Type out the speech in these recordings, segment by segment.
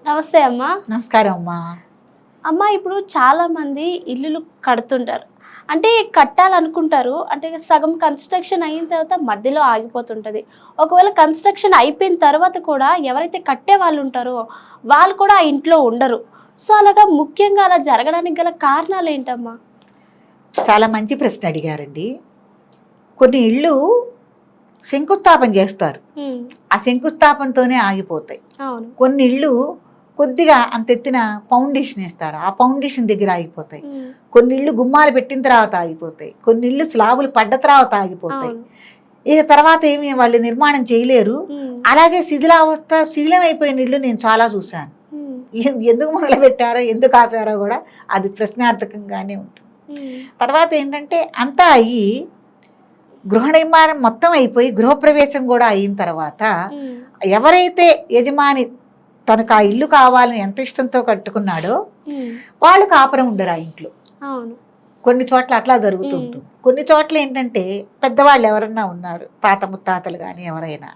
నమస్తే అమ్మా. నమస్కారం అమ్మా. అమ్మ ఇప్పుడు చాలామంది ఇల్లులు కడుతుంటారు. అంటే కట్టాలనుకుంటారు. అంటే సగం కన్‌స్ట్రక్షన్ అయిన తర్వాత మధ్యలో ఆగిపోతుంటది. ఒకవేళ కన్‌స్ట్రక్షన్ అయిపోయిన తర్వాత కూడా ఎవరైతే కట్టే వాళ్ళుంటారో వాళ్ళు కూడా ఆ ఇంట్లో ఉండరు. సో, అలాగా ముఖ్యంగా అలా జరగడానికి గల కారణాలేంటమ్మా? చాలా మంచి ప్రశ్న అడిగారండి. కొన్ని ఇళ్ళు శంకుస్థాపన చేస్తారు. ఆ శంకుస్థాపనతోనే ఆగిపోతాయి. అవును. కొన్ని ఇళ్ళు కొద్దిగా అంతెత్తిన ఫౌండేషన్ వేస్తారు. ఆ ఫౌండేషన్ దగ్గర ఆగిపోతాయి. కొన్ని ఇళ్ళు గుమ్మాలు పెట్టిన తర్వాత ఆగిపోతాయి. కొన్ని ఇళ్ళు స్లాబులు పడ్డ తర్వాత ఆగిపోతాయి. ఇక తర్వాత ఏమి వాళ్ళు నిర్మాణం చేయలేరు. అలాగే శిథిలం అయిపోయిన ఇళ్ళు నేను చాలా చూశాను. ఎందుకు మొదలు పెట్టారో ఎందుకు ఆపారో కూడా అది ప్రశ్నార్థకంగానే ఉంటుంది. తర్వాత ఏంటంటే అంతా అయ్యి గృహ నిర్మాణం మొత్తం అయిపోయి గృహప్రవేశం కూడా అయిన తర్వాత ఎవరైతే యజమాని తనకు ఆ ఇల్లు కావాలని ఎంత ఇష్టంతో కట్టుకున్నాడో వాళ్ళు కాపురం ఉండరు ఆ ఇంట్లో. కొన్ని చోట్ల అట్లా జరుగుతుంటుంది. కొన్ని చోట్ల ఏంటంటే పెద్దవాళ్ళు ఎవరన్నా ఉన్నారు, తాత ముత్తాతలు కానీ ఎవరైనా,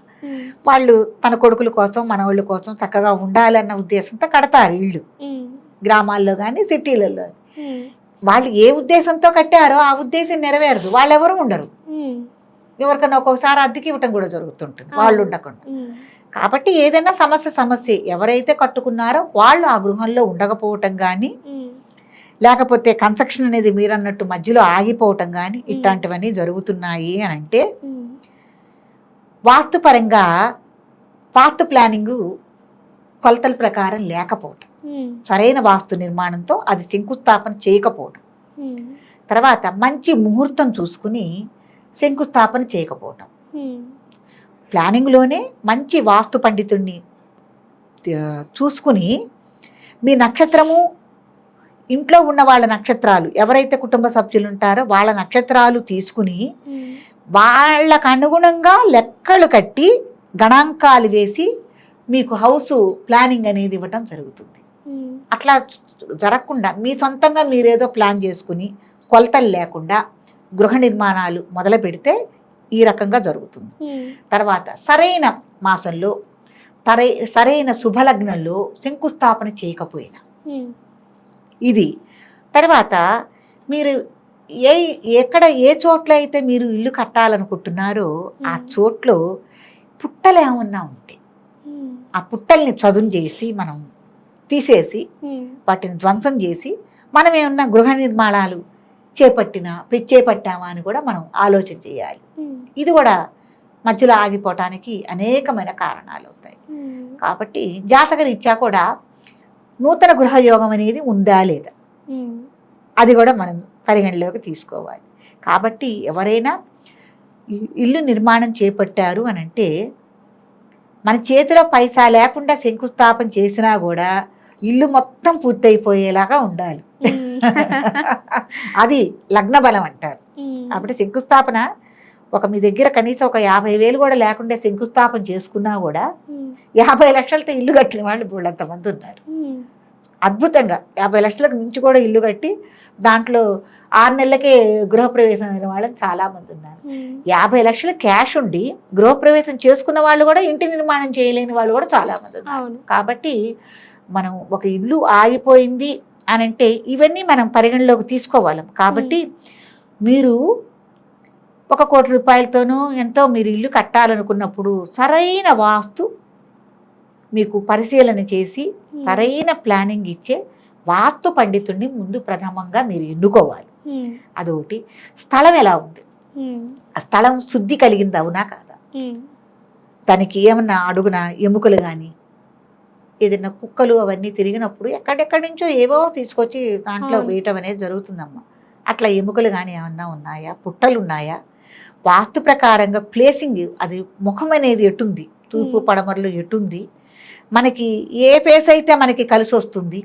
వాళ్ళు తన కొడుకుల కోసం మనవాళ్ళ కోసం చక్కగా ఉండాలన్న ఉద్దేశంతో కడతారు ఇళ్ళు. గ్రామాల్లో కానీ సిటీలలో వాళ్ళు ఏ ఉద్దేశంతో కట్టారో ఆ ఉద్దేశం నెరవేరదు, వాళ్ళెవరూ ఉండరు. ఎవరికైనా ఒక్కొక్కసారి అద్దెకి ఇవ్వటం కూడా జరుగుతుంటుంది వాళ్ళు ఉండకుండా. కాబట్టి ఏదైనా సమస్య ఎవరైతే కట్టుకున్నారో వాళ్ళు ఆ గృహంలో ఉండకపోవటం కానీ, లేకపోతే కన్స్ట్రక్షన్ అనేది మీరన్నట్టు మధ్యలో ఆగిపోవటం కానీ ఇట్లాంటివన్నీ జరుగుతున్నాయి అని అంటే వాస్తుపరంగా వాస్తు ప్లానింగు కొలతల ప్రకారం లేకపోవటం, సరైన వాస్తు నిర్మాణంతో అది శంకుస్థాపన చేయకపోవటం, తర్వాత మంచి ముహూర్తం చూసుకుని శంకుస్థాపన చేయకపోవటం, ప్లానింగ్లోనే మంచి వాస్తు పండితుడిని చూసుకుని మీ నక్షత్రము, ఇంట్లో ఉన్న వాళ్ళ నక్షత్రాలు ఎవరైతే కుటుంబ సభ్యులు ఉంటారో వాళ్ళ నక్షత్రాలు తీసుకుని వాళ్ళకు అనుగుణంగా లెక్కలు కట్టి గణాంకాలు వేసి మీకు హౌస్ ప్లానింగ్ అనేది ఇవ్వటం జరుగుతుంది. అట్లా జరగకుండా మీ సొంతంగా మీరేదో ప్లాన్ చేసుకుని కొలతలు లేకుండా గృహ నిర్మాణాలు మొదలు పెడితే ఈ రకంగా జరుగుతుంది. తర్వాత సరైన మాసంలో సరైన శుభలగ్నంలో శంకుస్థాపన చేయకపోయినా ఇది, తర్వాత మీరు ఎక్కడ ఏ చోట్ల అయితే మీరు ఇల్లు కట్టాలనుకుంటున్నారో ఆ చోట్లో పుట్టలు ఏమన్నా ఉంటే ఆ పుట్టల్ని చదును చేసి మనం తీసేసి వాటిని ధ్వంసం చేసి మనం ఏమన్నా గృహ నిర్మాణాలు చేపట్టామా అని కూడా మనం ఆలోచన చేయాలి. ఇది కూడా మధ్యలో ఆగిపోవటానికి అనేకమైన కారణాలు అవుతాయి. కాబట్టి జాతక రీత్యా కూడా నూతన గృహయోగం అనేది ఉందా లేదా అది కూడా మనం పరిగణలోకి తీసుకోవాలి. కాబట్టి ఎవరైనా ఇల్లు నిర్మాణం చేపట్టారు అని అంటే మన చేతిలో పైసా లేకుండా శంకుస్థాపన చేసినా కూడా ఇల్లు మొత్తం పూర్తయిపోయేలాగా ఉండాలి. అది లగ్న బలం అంటారు. కాబట్టి శంకుస్థాపన మీ దగ్గర కనీసం ఒక 50,000 కూడా లేకుండా శంకుస్థాపన చేసుకున్నా కూడా 50 లక్షలతో ఇల్లు కట్టిన వాళ్ళు వీళ్ళంతమంది ఉన్నారు. అద్భుతంగా 50 లక్షలకు మించి కూడా ఇల్లు కట్టి దాంట్లో 6 నెలలకే గృహప్రవేశం అయిన వాళ్ళని చాలామంది ఉన్నారు. 50 లక్షల క్యాష్ ఉండి గృహప్రవేశం చేసుకున్న వాళ్ళు కూడా ఇంటి నిర్మాణం చేయలేని వాళ్ళు కూడా చాలామంది ఉన్నారు. కాబట్టి మనం ఒక ఇల్లు ఆగిపోయింది అని అంటే ఇవన్నీ మనం పరిగణలోకి తీసుకోవాలి. కాబట్టి మీరు 1 కోటి రూపాయలతోనూ ఎంతో మీరు ఇల్లు కట్టాలనుకున్నప్పుడు సరైన వాస్తు మీకు పరిశీలన చేసి సరైన ప్లానింగ్ ఇచ్చే వాస్తు పండితుడిని ముందు ప్రథమంగా మీరు ఎన్నుకోవాలి. అదొకటి. స్థలం ఎలా ఉంది, ఆ స్థలం శుద్ధి కలిగింది అవునా కాదా, దానికి ఏమన్నా అడుగున ఎముకలు కానీ ఏదైనా కుక్కలు అవన్నీ తిరిగినప్పుడు ఎక్కడెక్కడి నుంచో ఏవో తీసుకొచ్చి దాంట్లో వేయటం అనేది జరుగుతుందమ్మా. అట్లా ఎముకలు కానీ ఏమన్నా ఉన్నాయా, పుట్టలు ఉన్నాయా, వాస్తు ప్రకారంగా ప్లేసింగ్ అది ముఖం అనేది ఎటుంది, తూర్పు పడమరలు ఎటుంది, మనకి ఏ ఫేస్ అయితే మనకి కలిసి వస్తుంది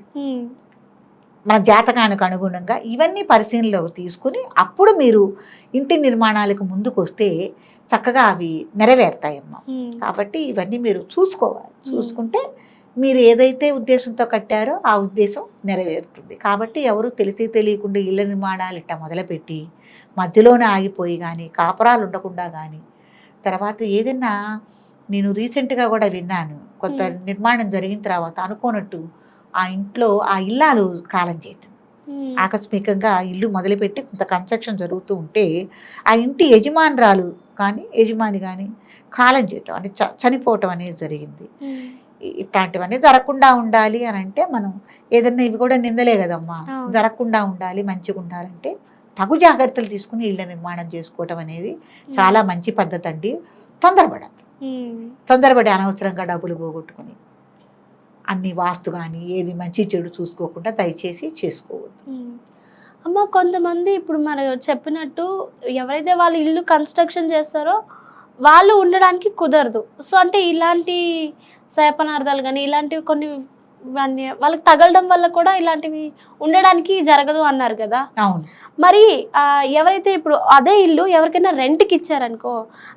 మన జాతకానికి అనుగుణంగా ఇవన్నీ పరిశీలనలోకి తీసుకుని అప్పుడు మీరు ఇంటి నిర్మాణాలకు ముందుకు వస్తే చక్కగా అవి నెరవేరుతాయమ్మా. కాబట్టి ఇవన్నీ మీరు చూసుకోవాలి. చూసుకుంటే మీరు ఏదైతే ఉద్దేశంతో కట్టారో ఆ ఉద్దేశం నెరవేరుతుంది. కాబట్టి ఎవరు తెలిసి తెలియకుండా ఇళ్ళ నిర్మాణాలు ఇట్లా మొదలుపెట్టి మధ్యలోనే ఆగిపోయి కానీ కాపురాలు ఉండకుండా కానీ, తర్వాత ఏదైనా నేను రీసెంట్గా కూడా విన్నాను, కొంత నిర్మాణం జరిగిన తర్వాత అనుకోనట్టు ఆ ఇంట్లో ఆ ఇల్లాలు కాలం చేయటం, ఆకస్మికంగా ఆ ఇల్లు మొదలుపెట్టి కొంత కన్స్ట్రక్షన్ జరుగుతూ ఉంటే ఆ ఇంటి యజమానురాలు కానీ యజమాని కానీ కాలం చేయటం అంటే చనిపోవటం అనేది జరిగింది. ఇట్లాంటివన్నీ జరగకుండా ఉండాలి అని అంటే మనం ఏదన్నా ఇవి కూడా నిందలే కదమ్మా, జరగకుండా ఉండాలి మంచిగా ఉండాలంటే తగు జాగ్రత్తలు తీసుకుని ఇళ్ళ నిర్మాణం చేసుకోవటం అనేది చాలా మంచి పద్ధతి అండి. తొందరపడి అనవసరంగా డబ్బులు పోగొట్టుకుని అన్ని వాస్తు కానీ ఏది మంచి చెడు చూసుకోకుండా దయచేసి చేసుకోవద్దు. అమ్మ కొంతమంది ఇప్పుడు మనం చెప్పినట్టు ఎవరైతే వాళ్ళు ఇల్లు కన్స్ట్రక్షన్ చేస్తారో వాళ్ళు ఉండడానికి కుదరదు. సో అంటే ఇలాంటి శాపనార్థాలు కానీ ఇలాంటివి కొన్ని వాళ్ళకి తగలడం వల్ల కూడా ఇలాంటివి ఉండడానికి జరగదు అన్నారు కదా. అవును. మరి ఎవరైతే ఇప్పుడు అదే ఇల్లు ఎవరికైనా రెంట్కి ఇచ్చారనుకో,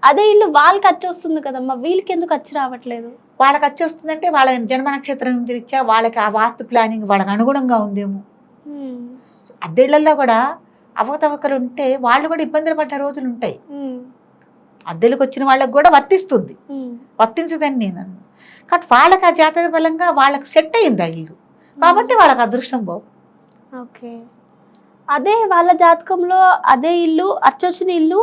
అదే ఇల్లు వాళ్ళకి వచ్చి వస్తుంది కదమ్మా, వీళ్ళకి ఎందుకు వచ్చి రావట్లేదు? వాళ్ళకి వచ్చి వస్తుందంటే వాళ్ళ జన్మ నక్షత్రం రీత్యా వాళ్ళకి ఆ వాస్తు ప్లానింగ్ వాళ్ళకి అనుగుణంగా ఉందేమో. అద్దెళ్లలో కూడా అవకతవకలు ఉంటే వాళ్ళు కూడా ఇబ్బందులు పడ్డ రోజులు ఉంటాయి. అద్దెలకు వచ్చిన వాళ్ళకి కూడా వర్తించదని నేను అన్నాను. కాబట్టి వాళ్ళకి ఆ జాతక బలంగా వాళ్ళకి సెట్ అయింది ఆ ఇల్లు, కాబట్టి వాళ్ళకి అదృష్టం బాగు. ఓకే, అదే వాళ్ళ జాతకంలో అదే ఇల్లు అచ్చొచ్చిన ఇల్లు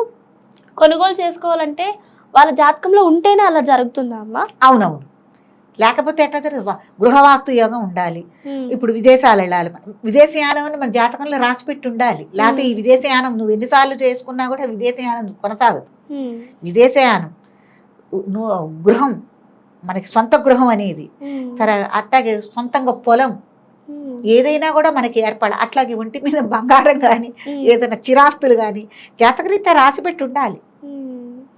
కొనుగోలు చేసుకోవాలంటే వాళ్ళ జాతకంలో ఉంటేనే అలా జరుగుతుందా అమ్మా? అవునవును, లేకపోతే ఎట్లా జరుగుతుంది? గృహవాస్తు యోగం ఉండాలి. ఇప్పుడు విదేశాలు వెళ్ళాలి, విదేశీయానం మన జాతకంలో రాసిపెట్టి ఉండాలి. లేకపోతే ఈ విదేశీయానం నువ్వు ఎన్నిసార్లు చేసుకున్నా కూడా విదేశీయానం కొనసాగదు. విదేశీయానం గృహం మనకి సొంత గృహం అనేది అట్లాగే సొంతంగా పొలం ఏదైనా కూడా మనకి ఏర్పడాలి. అట్లాగే ఒంటి మీద బంగారం కానీ ఏదైనా చిరాస్తులు కానీ జాతకరీత్యా రాసిపెట్టి ఉండాలి.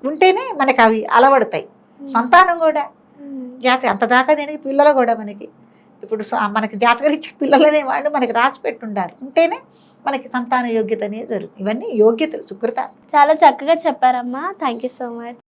ఉంటేనే మనకి అవి అలవడతాయి. సంతానం కూడా అంత దాకా దీనికి పిల్లలు కూడా మనకి ఇప్పుడు మనకి జాతకరీత్యా పిల్లలు అనేవాళ్ళు మనకి రాసిపెట్టి ఉండాలి. ఉంటేనే మనకి సంతాన యోగ్యత అనేది జరుగుతుంది. ఇవన్నీ యోగ్యతలు, సుకృత. చాలా చక్కగా చెప్పారమ్మా. Thank you so much.